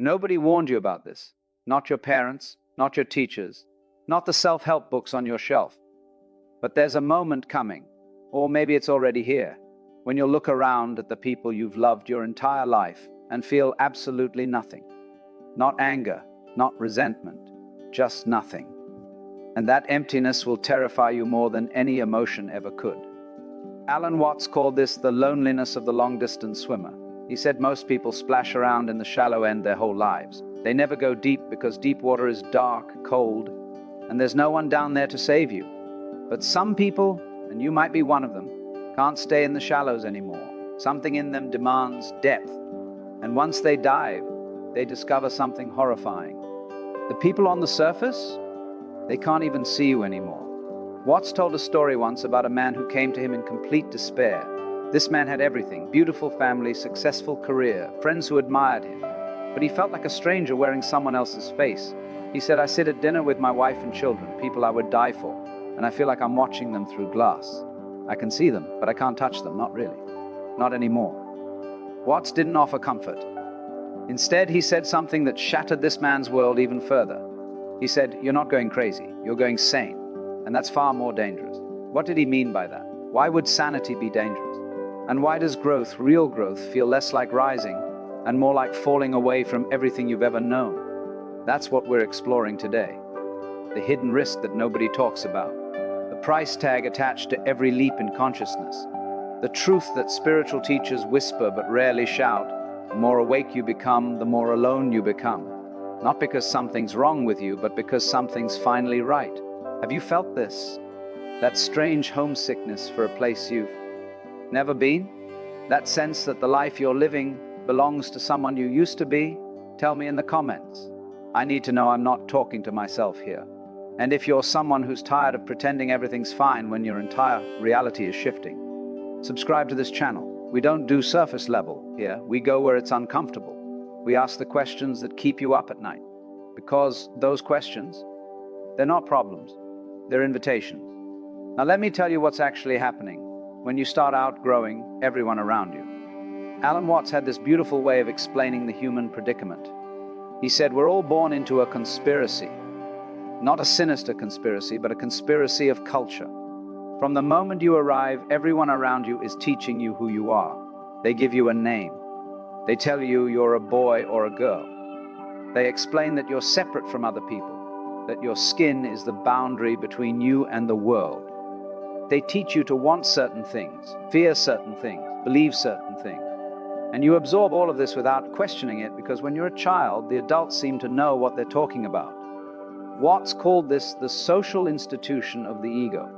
Nobody warned you about this. Not your parents, not your teachers, not the self-help books on your shelf. But there's a moment coming, or maybe it's already here, when you'll look around at the people you've loved your entire life and feel absolutely nothing. Not anger, not resentment, just nothing. And that emptiness will terrify you more than any emotion ever could. Alan Watts called this the loneliness of the long-distance swimmer. He said most people splash around in the shallow end their whole lives. They never go deep because deep water is dark, cold, and there's no one down there to save you. But some people, and you might be one of them, can't stay in the shallows anymore. Something in them demands depth. And once they dive, they discover something horrifying. The people on the surface, they can't even see you anymore. Watts told a story once about a man who came to him in complete despair. This man had everything: beautiful family, successful career, friends who admired him. But he felt like a stranger wearing someone else's face. He said, "I sit at dinner with my wife and children, people I would die for, and I feel like I'm watching them through glass. I can see them, but I can't touch them, not really. Not anymore." Watts didn't offer comfort. Instead, he said something that shattered this man's world even further. He said, "You're not going crazy, you're going sane. And that's far more dangerous." What did he mean by that? Why would sanity be dangerous? And why does growth, real growth, feel less like rising and more like falling away from everything you've ever known? That's what we're exploring today. The hidden risk that nobody talks about. The price tag attached to every leap in consciousness. The truth that spiritual teachers whisper but rarely shout. The more awake you become, the more alone you become. Not because something's wrong with you, but because something's finally right. Have you felt this? That strange homesickness for a place you've never been? That sense that the life you're living belongs to someone you used to be? Tell me in the comments. I need to know I'm not talking to myself here. And if you're someone who's tired of pretending everything's fine when your entire reality is shifting, subscribe to this channel. We don't do surface level here. We go where it's uncomfortable. We ask the questions that keep you up at night. Because those questions, they're not problems. They're invitations. Now let me tell you what's actually happening when you start outgrowing everyone around you. Alan Watts had this beautiful way of explaining the human predicament. He said, we're all born into a conspiracy. Not a sinister conspiracy, but a conspiracy of culture. From the moment you arrive, everyone around you is teaching you who you are. They give you a name. They tell you you're a boy or a girl. They explain that you're separate from other people, that your skin is the boundary between you and the world. They teach you to want certain things, fear certain things, believe certain things. And you absorb all of this without questioning it, because when you're a child, the adults seem to know what they're talking about. Watts called this the social institution of the ego.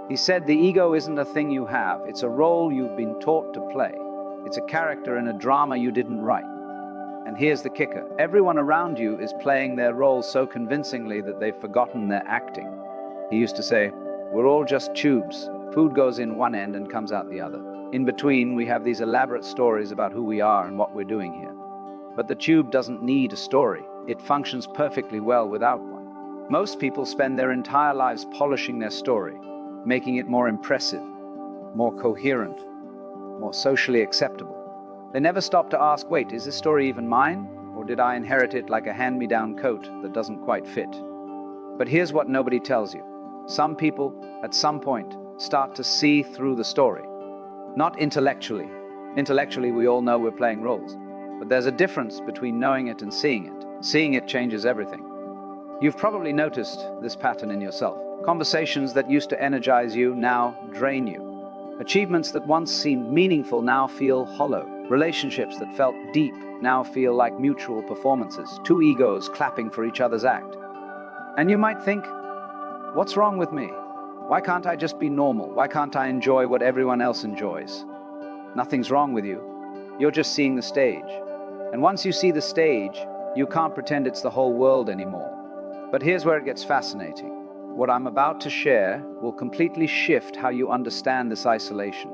He said the ego isn't a thing you have, it's a role you've been taught to play. It's a character in a drama you didn't write. And here's the kicker. Everyone around you is playing their role so convincingly that they've forgotten their acting. He used to say, we're all just tubes. Food goes in one end and comes out the other. In between, we have these elaborate stories about who we are and what we're doing here. But the tube doesn't need a story. It functions perfectly well without one. Most people spend their entire lives polishing their story, making it more impressive, more coherent, more socially acceptable. They never stop to ask, wait, is this story even mine? Or did I inherit it like a hand-me-down coat that doesn't quite fit? But here's what nobody tells you. Some people, at some point, start to see through the story. Not intellectually. Intellectually, we all know we're playing roles. But there's a difference between knowing it and seeing it. Seeing it changes everything. You've probably noticed this pattern in yourself. Conversations that used to energize you now drain you. Achievements that once seemed meaningful now feel hollow. Relationships that felt deep now feel like mutual performances, two egos clapping for each other's act. And you might think, what's wrong with me? Why can't I just be normal? Why can't I enjoy what everyone else enjoys? Nothing's wrong with you. You're just seeing the stage. And once you see the stage, you can't pretend it's the whole world anymore. But here's where it gets fascinating. What I'm about to share will completely shift how you understand this isolation.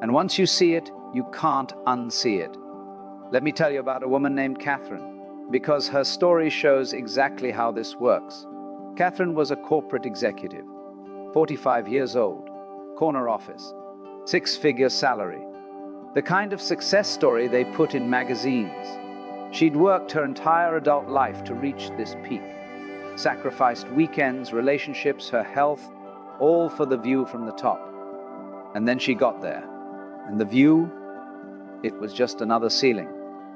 And once you see it, you can't unsee it. Let me tell you about a woman named Catherine, because her story shows exactly how this works. Catherine was a corporate executive, 45 years old, corner office, six-figure salary. The kind of success story they put in magazines. She'd worked her entire adult life to reach this peak, sacrificed weekends, relationships, her health, all for the view from the top. And then she got there, and the view, it was just another ceiling.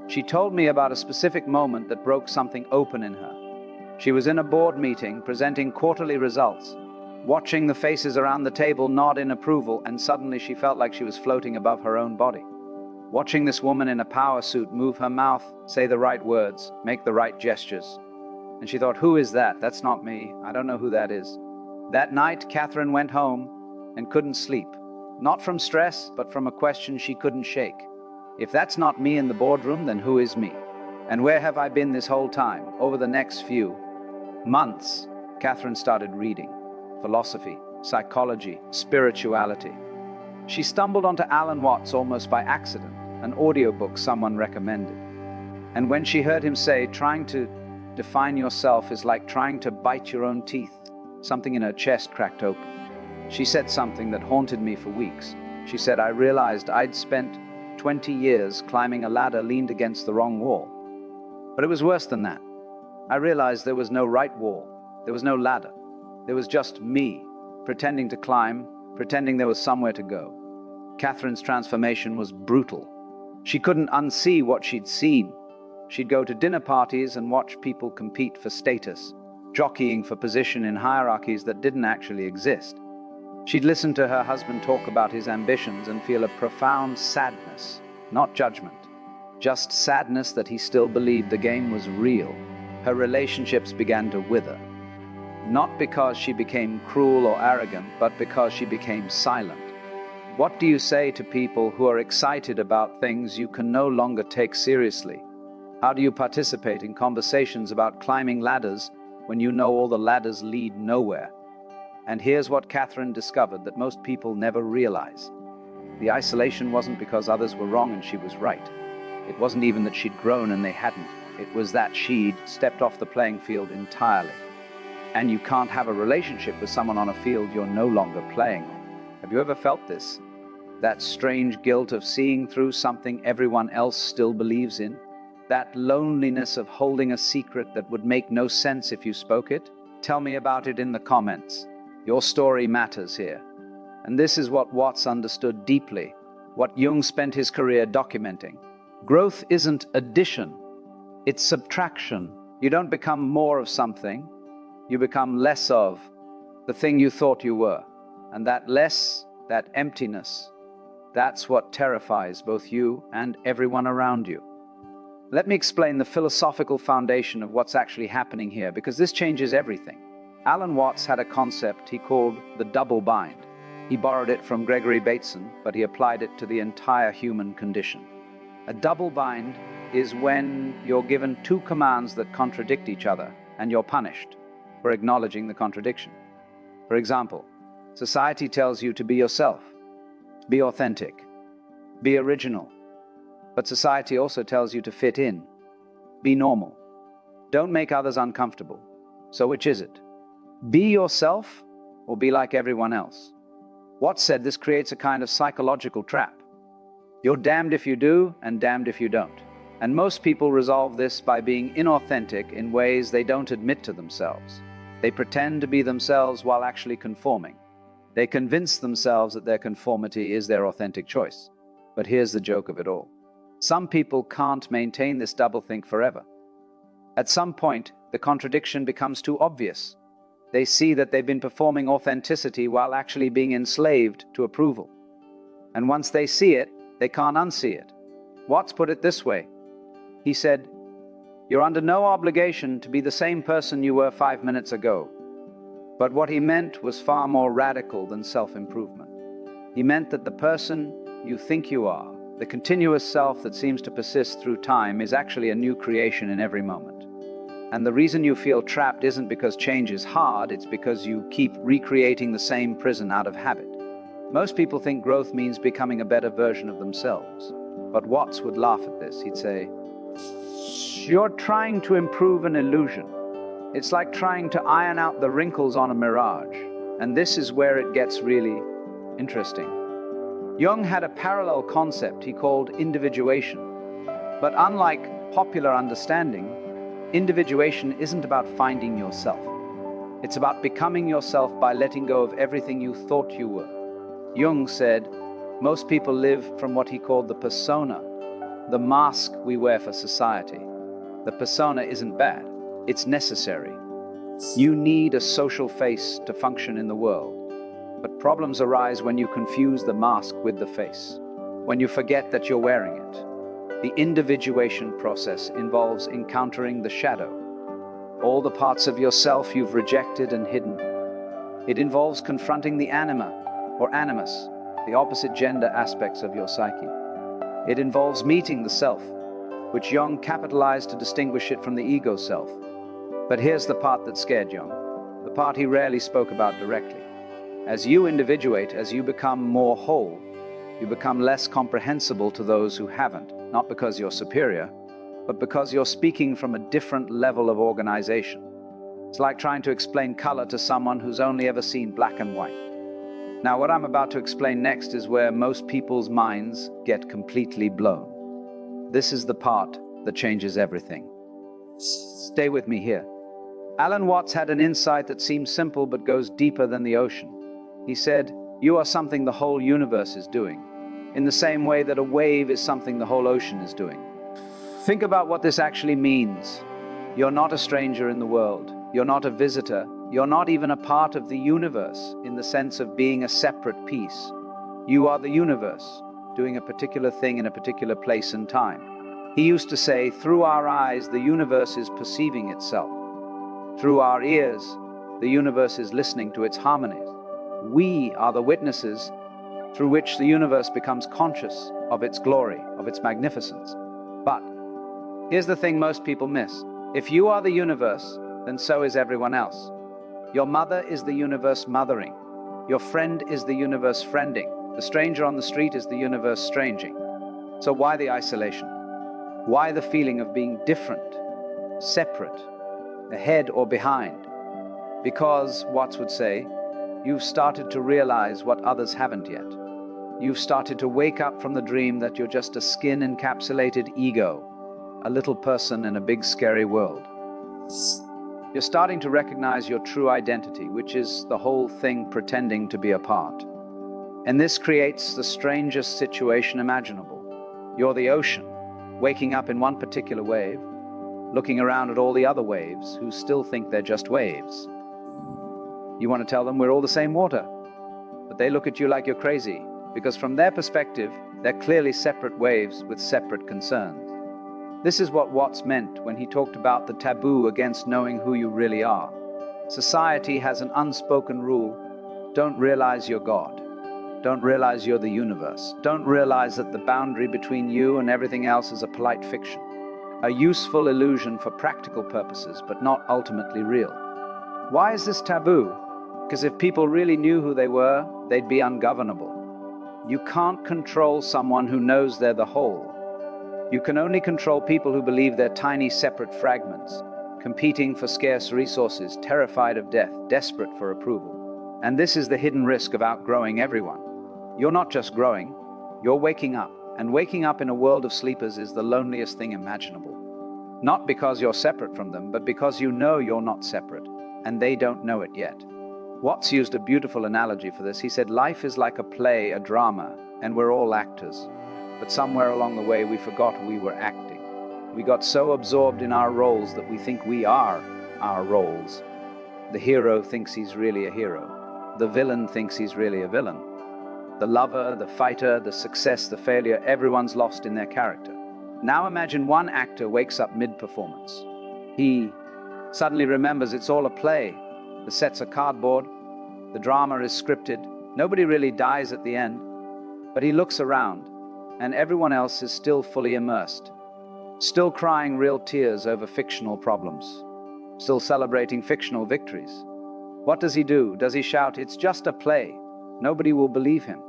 She told me about a specific moment that broke something open in her. She was in a board meeting, presenting quarterly results, watching the faces around the table nod in approval, and suddenly she felt like she was floating above her own body. Watching this woman in a power suit move her mouth, say the right words, make the right gestures. And she thought, who is that? That's not me. I don't know who that is. That night, Catherine went home and couldn't sleep. Not from stress, but from a question she couldn't shake. If that's not me in the boardroom, then who is me? And where have I been this whole time? Over the next few months, Catherine started reading philosophy, psychology, spirituality. She stumbled onto Alan Watts almost by accident, an audiobook someone recommended. And when she heard him say, trying to define yourself is like trying to bite your own teeth, something in her chest cracked open. She said something that haunted me for weeks. She said, I realized I'd spent 20 years climbing a ladder leaned against the wrong wall. But it was worse than that. I realized there was no right wall. There was no ladder. There was just me, pretending to climb, pretending there was somewhere to go. Catherine's transformation was brutal. She couldn't unsee what she'd seen. She'd go to dinner parties and watch people compete for status, jockeying for position in hierarchies that didn't actually exist. She'd listen to her husband talk about his ambitions and feel a profound sadness, not judgment, just sadness that he still believed the game was real. Her relationships began to wither, not because she became cruel or arrogant, but because she became silent. What do you say to people who are excited about things you can no longer take seriously? How do you participate in conversations about climbing ladders when you know all the ladders lead nowhere? And here's what Catherine discovered that most people never realize. The isolation wasn't because others were wrong and she was right. It wasn't even that she'd grown and they hadn't. It was that she'd stepped off the playing field entirely. And you can't have a relationship with someone on a field you're no longer playing on. Have you ever felt this? That strange guilt of seeing through something everyone else still believes in? That loneliness of holding a secret that would make no sense if you spoke it? Tell me about it in the comments. Your story matters here. And this is what Watts understood deeply, what Jung spent his career documenting. Growth isn't addition, it's subtraction. You don't become more of something, you become less of the thing you thought you were. And that less, that emptiness, that's what terrifies both you and everyone around you. Let me explain the philosophical foundation of what's actually happening here, because this changes everything. Alan Watts had a concept he called the double bind. He borrowed it from Gregory Bateson, but he applied it to the entire human condition. A double bind is when you're given two commands that contradict each other, and you're punished for acknowledging the contradiction. For example, society tells you to be yourself, be authentic, be original. But society also tells you to fit in, be normal. Don't make others uncomfortable. So which is it? Be yourself or be like everyone else? Watts said this creates a kind of psychological trap. You're damned if you do and damned if you don't. And most people resolve this by being inauthentic in ways they don't admit to themselves. They pretend to be themselves while actually conforming. They convince themselves that their conformity is their authentic choice. But here's the joke of it all. Some people can't maintain this doublethink forever. At some point, the contradiction becomes too obvious. They see that they've been performing authenticity while actually being enslaved to approval. And once they see it, they can't unsee it. Watts put it this way. He said, "You're under no obligation to be the same person you were 5 minutes ago." But what he meant was far more radical than self-improvement. He meant that the person you think you are, the continuous self that seems to persist through time, is actually a new creation in every moment. And the reason you feel trapped isn't because change is hard, it's because you keep recreating the same prison out of habit. Most people think growth means becoming a better version of themselves. But Watts would laugh at this. He'd say, "You're trying to improve an illusion. It's like trying to iron out the wrinkles on a mirage." And this is where it gets really interesting. Jung had a parallel concept he called individuation. But unlike popular understanding, individuation isn't about finding yourself. It's about becoming yourself by letting go of everything you thought you were. Jung said, most people live from what he called the persona, the mask we wear for society. The persona isn't bad, it's necessary. You need a social face to function in the world. But problems arise when you confuse the mask with the face, when you forget that you're wearing it. The individuation process involves encountering the shadow, all the parts of yourself you've rejected and hidden. It involves confronting the anima, or animus, the opposite gender aspects of your psyche. It involves meeting the self, which Jung capitalized to distinguish it from the ego self. But here's the part that scared Jung, the part he rarely spoke about directly. As you individuate, as you become more whole, you become less comprehensible to those who haven't, not because you're superior, but because you're speaking from a different level of organization. It's like trying to explain color to someone who's only ever seen black and white. Now, what I'm about to explain next is where most people's minds get completely blown. This is the part that changes everything. Stay with me here. Alan Watts had an insight that seems simple but goes deeper than the ocean. He said, "You are something the whole universe is doing, in the same way that a wave is something the whole ocean is doing." Think about what this actually means. You're not a stranger in the world. You're not a visitor. You're not even a part of the universe in the sense of being a separate piece. You are the universe, doing a particular thing in a particular place and time. He used to say, through our eyes, the universe is perceiving itself. Through our ears, the universe is listening to its harmonies. We are the witnesses through which the universe becomes conscious of its glory, of its magnificence. But here's the thing most people miss. If you are the universe, then so is everyone else. Your mother is the universe mothering. Your friend is the universe friending. The stranger on the street is the universe stranging. So why the isolation? Why the feeling of being different, separate, ahead or behind? Because, Watts would say, you've started to realize what others haven't yet. You've started to wake up from the dream that you're just a skin-encapsulated ego, a little person in a big scary world. You're starting to recognize your true identity, which is the whole thing pretending to be a part. And this creates the strangest situation imaginable. You're the ocean, waking up in one particular wave, looking around at all the other waves who still think they're just waves. You want to tell them we're all the same water, but they look at you like you're crazy, because from their perspective, they're clearly separate waves with separate concerns. This is what Watts meant when he talked about the taboo against knowing who you really are. Society has an unspoken rule: don't realize you're God. Don't realize you're the universe. Don't realize that the boundary between you and everything else is a polite fiction, a useful illusion for practical purposes, but not ultimately real. Why is this taboo? Because if people really knew who they were, they'd be ungovernable. You can't control someone who knows they're the whole. You can only control people who believe they're tiny separate fragments, competing for scarce resources, terrified of death, desperate for approval. And this is the hidden risk of outgrowing everyone. You're not just growing, you're waking up. And waking up in a world of sleepers is the loneliest thing imaginable. Not because you're separate from them, but because you know you're not separate, and they don't know it yet. Watts used a beautiful analogy for this. He said, life is like a play, a drama, and we're all actors. But somewhere along the way, we forgot we were acting. We got so absorbed in our roles that we think we are our roles. The hero thinks he's really a hero. The villain thinks he's really a villain. The lover, the fighter, the success, the failure, everyone's lost in their character. Now imagine one actor wakes up mid-performance. He suddenly remembers it's all a play. The sets are cardboard. The drama is scripted. Nobody really dies at the end. But he looks around, and everyone else is still fully immersed, still crying real tears over fictional problems, still celebrating fictional victories. What does he do? Does he shout, "It's just a play"? Nobody will believe him.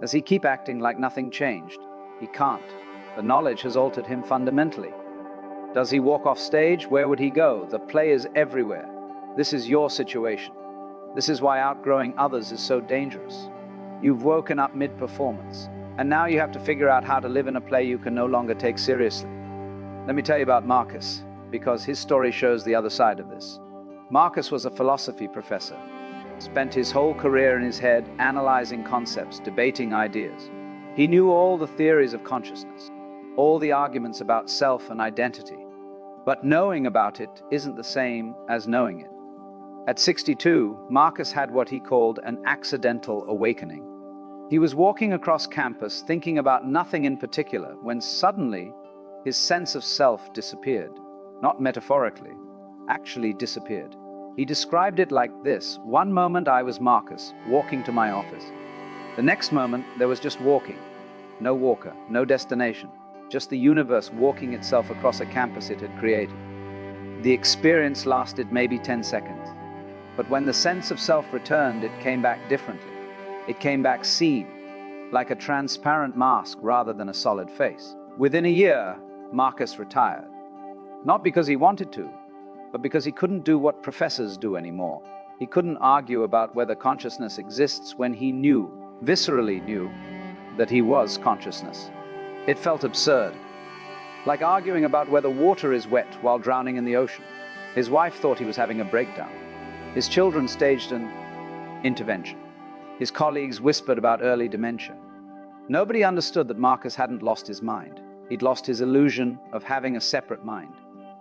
Does he keep acting like nothing changed? He can't. The knowledge has altered him fundamentally. Does he walk off stage? Where would he go? The play is everywhere. This is your situation. This is why outgrowing others is so dangerous. You've woken up mid-performance, and now you have to figure out how to live in a play you can no longer take seriously. Let me tell you about Marcus, because his story shows the other side of this. Marcus was a philosophy professor, spent his whole career in his head analyzing concepts, debating ideas. He knew all the theories of consciousness, all the arguments about self and identity. But knowing about it isn't the same as knowing it. At 62, Marcus had what he called an accidental awakening. He was walking across campus thinking about nothing in particular when suddenly his sense of self disappeared. Not metaphorically, actually disappeared. He described it like this: one moment I was Marcus, walking to my office. The next moment there was just walking. No walker, no destination, just the universe walking itself across a campus it had created. The experience lasted maybe 10 seconds. But when the sense of self returned, it came back differently. It came back seen, like a transparent mask rather than a solid face. Within a year, Marcus retired. Not because he wanted to, but because he couldn't do what professors do anymore. He couldn't argue about whether consciousness exists when he knew, viscerally knew, that he was consciousness. It felt absurd, like arguing about whether water is wet while drowning in the ocean. His wife thought he was having a breakdown. His children staged an intervention. His colleagues whispered about early dementia. Nobody understood that Marcus hadn't lost his mind. He'd lost his illusion of having a separate mind.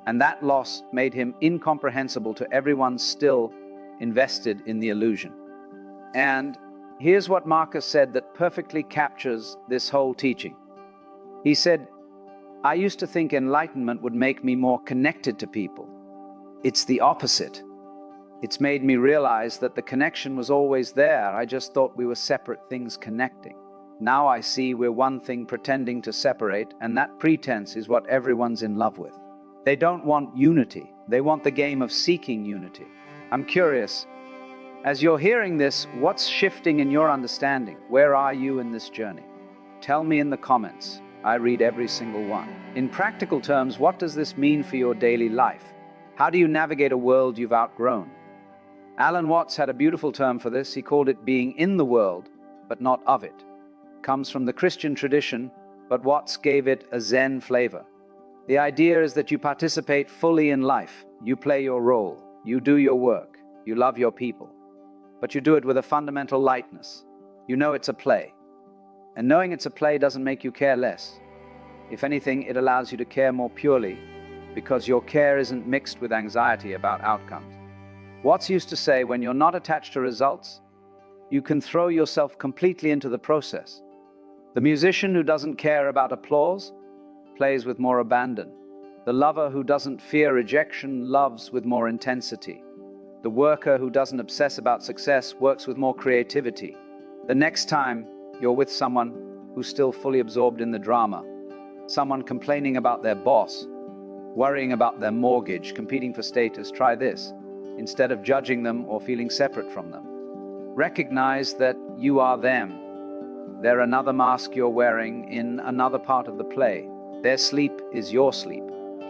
And that loss made him incomprehensible to everyone still invested in the illusion. And here's what Marcus said that perfectly captures this whole teaching. He said, "I used to think enlightenment would make me more connected to people. It's the opposite. It's made me realize that the connection was always there. I just thought we were separate things connecting. Now I see we're one thing pretending to separate, and that pretense is what everyone's in love with. They don't want unity. They want the game of seeking unity." I'm curious, as you're hearing this, what's shifting in your understanding? Where are you in this journey? Tell me in the comments. I read every single one. In practical terms, what does this mean for your daily life? How do you navigate a world you've outgrown? Alan Watts had a beautiful term for this. He called it being in the world, but not of it. It comes from the Christian tradition, but Watts gave it a Zen flavor. The idea is that you participate fully in life. You play your role. You do your work. You love your people. But you do it with a fundamental lightness. You know it's a play. And knowing it's a play doesn't make you care less. If anything, it allows you to care more purely, because your care isn't mixed with anxiety about outcomes. Watts used to say, when you're not attached to results, you can throw yourself completely into the process. The musician who doesn't care about applause plays with more abandon. The lover who doesn't fear rejection loves with more intensity. The worker who doesn't obsess about success works with more creativity. The next time you're with someone who's still fully absorbed in the drama, someone complaining about their boss, worrying about their mortgage, competing for status, try this. Instead of judging them or feeling separate from them, recognize that you are them. They're another mask you're wearing in another part of the play. Their sleep is your sleep,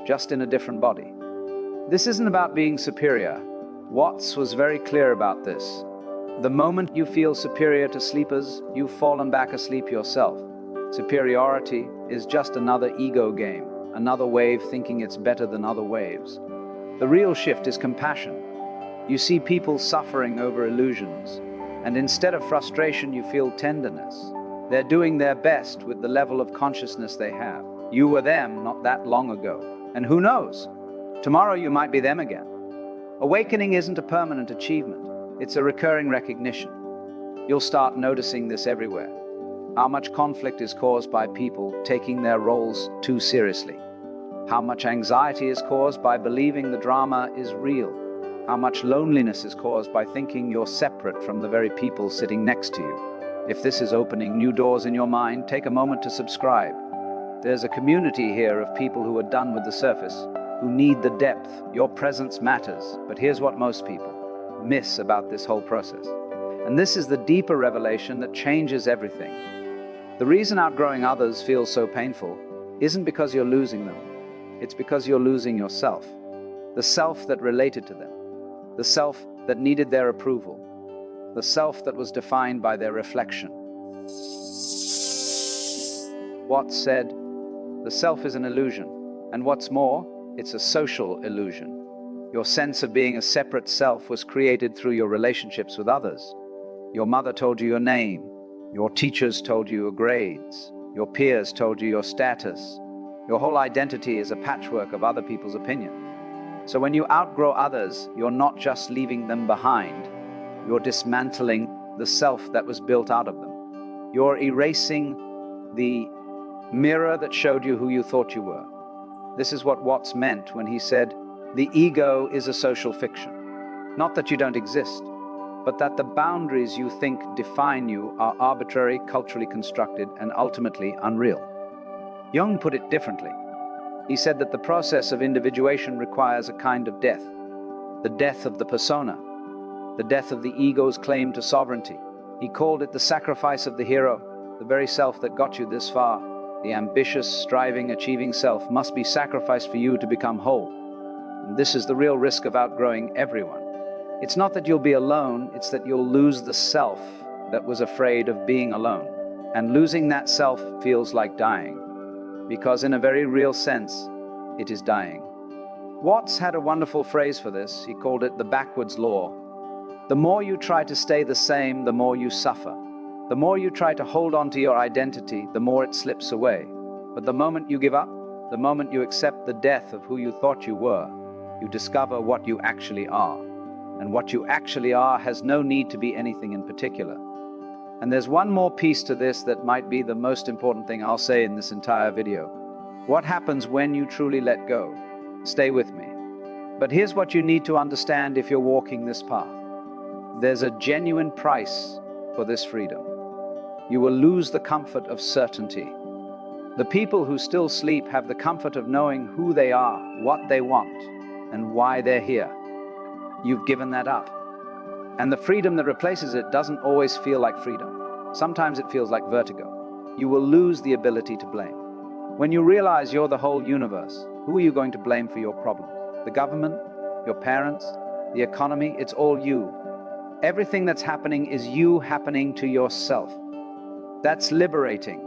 just in a different body. This isn't about being superior. Watts was very clear about this. The moment you feel superior to sleepers, you've fallen back asleep yourself. Superiority is just another ego game, another wave thinking it's better than other waves. The real shift is compassion. You see people suffering over illusions, and instead of frustration, you feel tenderness. They're doing their best with the level of consciousness they have. You were them not that long ago. And who knows? Tomorrow you might be them again. Awakening isn't a permanent achievement. It's a recurring recognition. You'll start noticing this everywhere. How much conflict is caused by people taking their roles too seriously. How much anxiety is caused by believing the drama is real. How much loneliness is caused by thinking you're separate from the very people sitting next to you. If this is opening new doors in your mind, take a moment to subscribe. There's a community here of people who are done with the surface, who need the depth. Your presence matters, but here's what most people miss about this whole process. And this is the deeper revelation that changes everything. The reason outgrowing others feels so painful isn't because you're losing them. It's because you're losing yourself. The self that related to them. The self that needed their approval. The self that was defined by their reflection. Watts said, "The self is an illusion. And what's more, it's a social illusion. Your sense of being a separate self was created through your relationships with others. Your mother told you your name. Your teachers told you your grades. Your peers told you your status. Your whole identity is a patchwork of other people's opinion. So when you outgrow others, you're not just leaving them behind. You're dismantling the self that was built out of them. You're erasing the mirror that showed you who you thought you were. This is what Watts meant when he said, the ego is a social fiction. Not that you don't exist, but that the boundaries you think define you are arbitrary, culturally constructed, and ultimately unreal. Jung put it differently. He said that the process of individuation requires a kind of death, the death of the persona, the death of the ego's claim to sovereignty. He called it the sacrifice of the hero, the very self that got you this far. The ambitious, striving, achieving self must be sacrificed for you to become whole. And this is the real risk of outgrowing everyone. It's not that you'll be alone, it's that you'll lose the self that was afraid of being alone. And losing that self feels like dying, because in a very real sense, it is dying. Watts had a wonderful phrase for this. He called it the backwards law. The more you try to stay the same, the more you suffer. The more you try to hold on to your identity, the more it slips away. But the moment you give up, the moment you accept the death of who you thought you were, you discover what you actually are. And what you actually are has no need to be anything in particular. And there's one more piece to this that might be the most important thing I'll say in this entire video. What happens when you truly let go? Stay with me. But here's what you need to understand if you're walking this path. There's a genuine price for this freedom. You will lose the comfort of certainty. The people who still sleep have the comfort of knowing who they are, what they want, and why they're here. You've given that up. And the freedom that replaces it doesn't always feel like freedom. Sometimes it feels like vertigo. You will lose the ability to blame. When you realize you're the whole universe, who are you going to blame for your problems? The government? Your parents? The economy? It's all you. Everything that's happening is you happening to yourself. That's liberating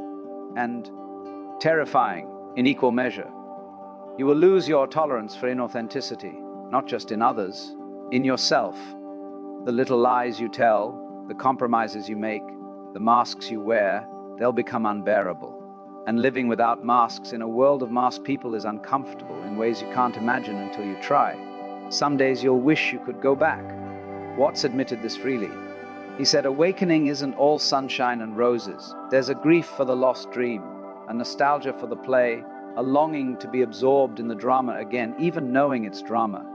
and terrifying in equal measure. You will lose your tolerance for inauthenticity, not just in others, in yourself. The little lies you tell, the compromises you make, the masks you wear, they'll become unbearable. And living without masks in a world of masked people is uncomfortable in ways you can't imagine until you try. Some days you'll wish you could go back. Watts admitted this freely. He said, awakening isn't all sunshine and roses. There's a grief for the lost dream, a nostalgia for the play, a longing to be absorbed in the drama again, even knowing it's drama.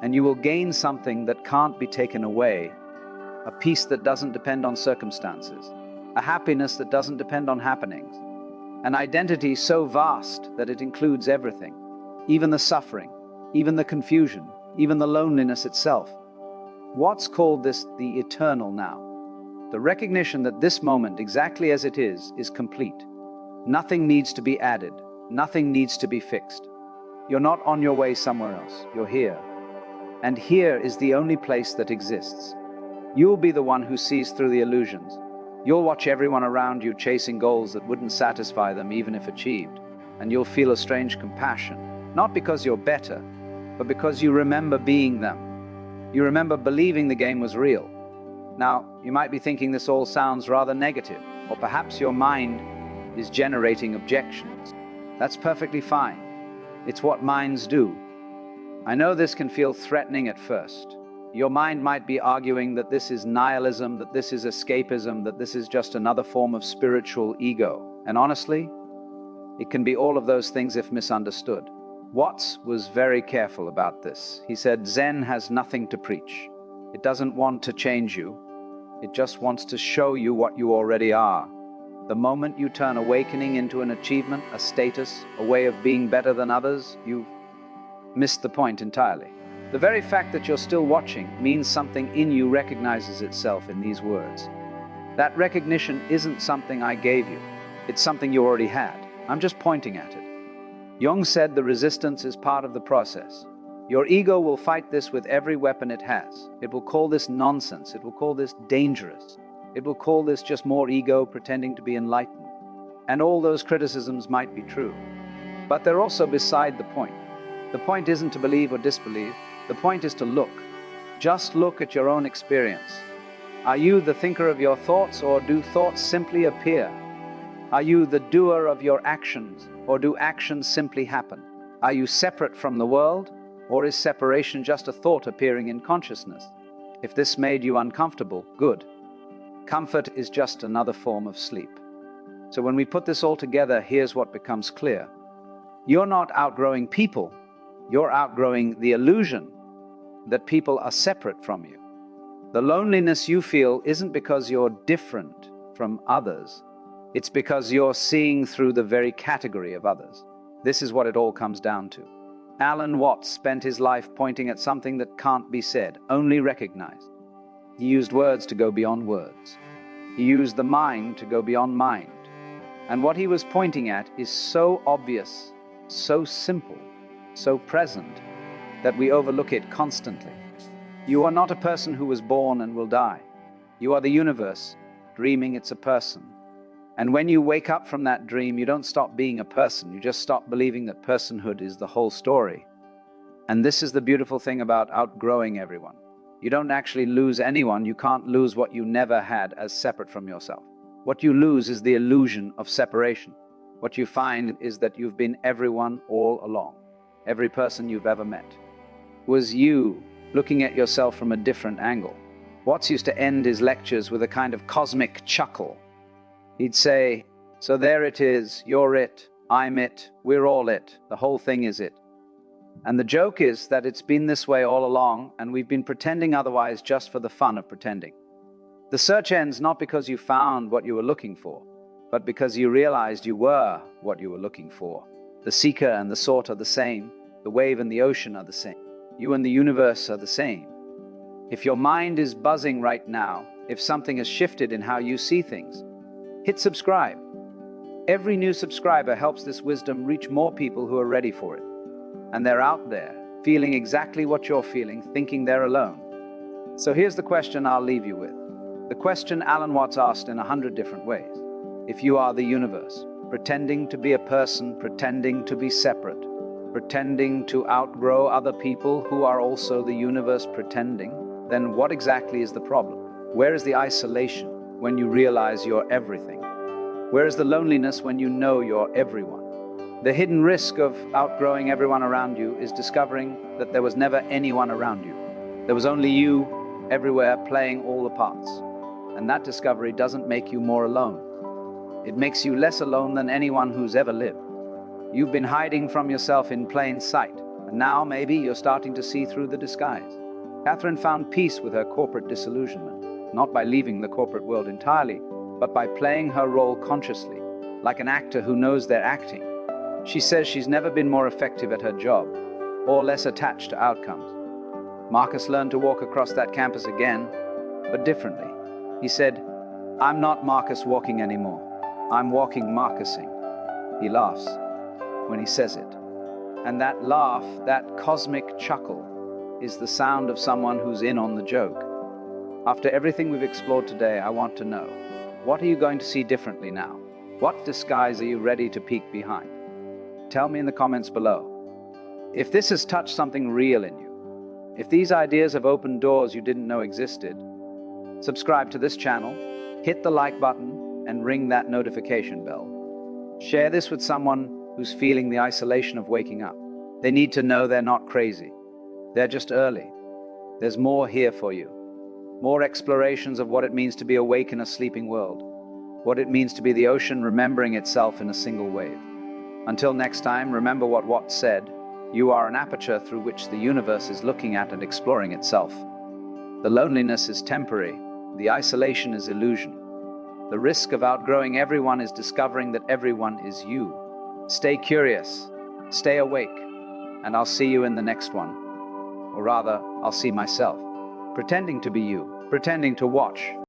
And you will gain something that can't be taken away, a peace that doesn't depend on circumstances, a happiness that doesn't depend on happenings, an identity so vast that it includes everything, even the suffering, even the confusion, even the loneliness itself. Watts called this the eternal now. The recognition that this moment, exactly as it is complete. Nothing needs to be added. Nothing needs to be fixed. You're not on your way somewhere else. You're here. And here is the only place that exists. You'll be the one who sees through the illusions. You'll watch everyone around you chasing goals that wouldn't satisfy them even if achieved. And you'll feel a strange compassion, not because you're better, but because you remember being them. You remember believing the game was real. Now, you might be thinking this all sounds rather negative, or perhaps your mind is generating objections. That's perfectly fine. It's what minds do. I know this can feel threatening at first. Your mind might be arguing that this is nihilism, that this is escapism, that this is just another form of spiritual ego. And honestly, it can be all of those things if misunderstood. Watts was very careful about this. He said, Zen has nothing to preach. It doesn't want to change you. It just wants to show you what you already are. The moment you turn awakening into an achievement, a status, a way of being better than others, you've missed the point entirely. The very fact that you're still watching means something in you recognizes itself in these words. That recognition isn't something I gave you. It's something you already had. I'm just pointing at it. Jung said the resistance is part of the process. Your ego will fight this with every weapon it has. It will call this nonsense. It will call this dangerous. It will call this just more ego pretending to be enlightened. And all those criticisms might be true. but they're also beside the point. The point isn't to believe or disbelieve. The point is to look. Just look at your own experience. Are you the thinker of your thoughts, or do thoughts simply appear? Are you the doer of your actions, or do actions simply happen? Are you separate from the world, or is separation just a thought appearing in consciousness? If this made you uncomfortable, good. Comfort is just another form of sleep. So when we put this all together, here's what becomes clear. You're not outgrowing people. You're outgrowing the illusion that people are separate from you. The loneliness you feel isn't because you're different from others. It's because you're seeing through the very category of others. This is what it all comes down to. Alan Watts spent his life pointing at something that can't be said, only recognized. He used words to go beyond words. He used the mind to go beyond mind. And what he was pointing at is so obvious, so simple, so present, that we overlook it constantly. You are not a person who was born and will die. You are the universe, dreaming it's a person. And when you wake up from that dream, you don't stop being a person. You just stop believing that personhood is the whole story. And this is the beautiful thing about outgrowing everyone. You don't actually lose anyone. You can't lose what you never had as separate from yourself. What you lose is the illusion of separation. What you find is that you've been everyone all along. Every person you've ever met was you looking at yourself from a different angle. Watts used to end his lectures with a kind of cosmic chuckle. He'd say, "So there it is, you're it, I'm it, we're all it, the whole thing is it." And the joke is that it's been this way all along, and we've been pretending otherwise just for the fun of pretending. The search ends not because you found what you were looking for, but because you realized you were what you were looking for. The seeker and the sought are the same. The wave and the ocean are the same. You and the universe are the same. If your mind is buzzing right now, if something has shifted in how you see things, hit subscribe. Every new subscriber helps this wisdom reach more people who are ready for it. And they're out there, feeling exactly what you're feeling, thinking they're alone. So here's the question I'll leave you with. The question Alan Watts asked in 100 different ways. If you are the universe, pretending to be a person, pretending to be separate, pretending to outgrow other people who are also the universe pretending, then what exactly is the problem? Where is the isolation when you realize you're everything? Where is the loneliness when you know you're everyone? The hidden risk of outgrowing everyone around you is discovering that there was never anyone around you. There was only you everywhere playing all the parts. And that discovery doesn't make you more alone. It makes you less alone than anyone who's ever lived. You've been hiding from yourself in plain sight, and now maybe you're starting to see through the disguise. Catherine found peace with her corporate disillusionment, not by leaving the corporate world entirely, but by playing her role consciously, like an actor who knows they're acting. She says she's never been more effective at her job, or less attached to outcomes. Marcus learned to walk across that campus again, but differently. He said, "I'm not Marcus walking anymore. I'm walking Marcusing." He laughs when he says it. And that laugh, that cosmic chuckle, is the sound of someone who's in on the joke. After everything we've explored today, I want to know, what are you going to see differently now? What disguise are you ready to peek behind? Tell me in the comments below. If this has touched something real in you, if these ideas have opened doors you didn't know existed, subscribe to this channel, hit the like button, and ring that notification bell. Share this with someone who's feeling the isolation of waking up. They need to know they're not crazy. They're just early. There's more here for you. More explorations of what it means to be awake in a sleeping world. What it means to be the ocean remembering itself in a single wave. Until next time, remember what Watts said, you are an aperture through which the universe is looking at and exploring itself. The loneliness is temporary. The isolation is illusion. The risk of outgrowing everyone is discovering that everyone is you. Stay curious, stay awake, and I'll see you in the next one. Or rather, I'll see myself, pretending to be you, pretending to watch.